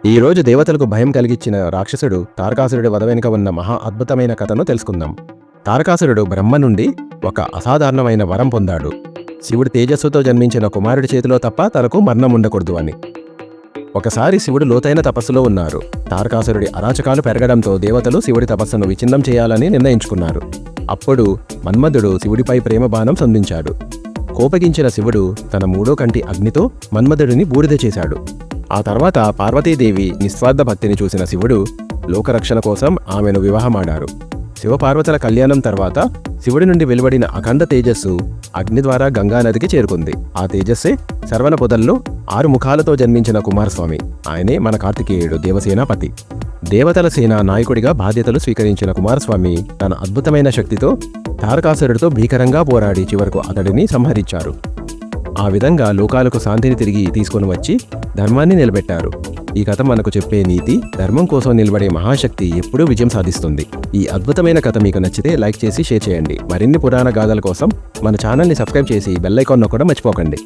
ఈరోజు దేవతలకు భయం కలిగించిన రాక్షసుడు తారకాసురుడి వధ వెనుక ఉన్న మహా అద్భుతమైన కథను తెలుసుకుందాం. తారకాసురుడు బ్రహ్మ నుండి ఒక అసాధారణమైన వరం పొందాడు. శివుడి తేజస్సుతో జన్మించిన కుమారుడి చేతిలో తప్ప తనకు మరణం ఉండకూడదు అని. ఒకసారి శివుడు లోతైన తపస్సులో ఉన్నారు. తారకాసురుడి అరాచకాలు పెరగడంతో దేవతలు శివుడి తపస్సును విచ్ఛిన్నం చేయాలని నిర్ణయించుకున్నారు. అప్పుడు మన్మధుడు శివుడిపై ప్రేమ బాణం సంధించాడు. కోపగించిన శివుడు తన మూడో కంటి అగ్నితో మన్మధుడిని బూడిద చేశాడు. ఆ తర్వాత పార్వతీదేవి నిస్వార్థ భక్తిని చూసిన శివుడు లోకరక్షణ కోసం ఆమెను వివాహమాడారు. శివపార్వతుల కళ్యాణం తర్వాత శివుడి నుండి వెలువడిన అఖండ తేజస్సు అగ్ని ద్వారా గంగానదికి చేరుకుంది. ఆ తేజస్సే శరవణ పొదల్లో 6 ముఖాలతో జన్మించిన కుమారస్వామి. ఆయనే మన కార్తికేయుడు, దేవసేనాపతి. దేవతల సేన నాయకుడిగా బాధ్యతలు స్వీకరించిన కుమారస్వామి తన అద్భుతమైన శక్తితో తారకాసురుడితో భీకరంగా పోరాడి చివరకు అతడిని సంహరించారు. ఆ విధంగా లోకాలకు శాంతిని తిరిగి తీసుకొని వచ్చి ధర్మాన్ని నిలబెట్టారు. ఈ కథ మనకు చెప్పే నీతి, ధర్మం కోసం నిలబడే మహాశక్తి ఎప్పుడూ విజయం సాధిస్తుంది. ఈ అద్భుతమైన కథ మీకు నచ్చితే లైక్ చేసి షేర్ చేయండి. మరిన్ని పురాణ గాథల కోసం మన ఛానల్ని సబ్స్క్రైబ్ చేసి బెల్ ఐకాన్ నొక్కడం మర్చిపోకండి.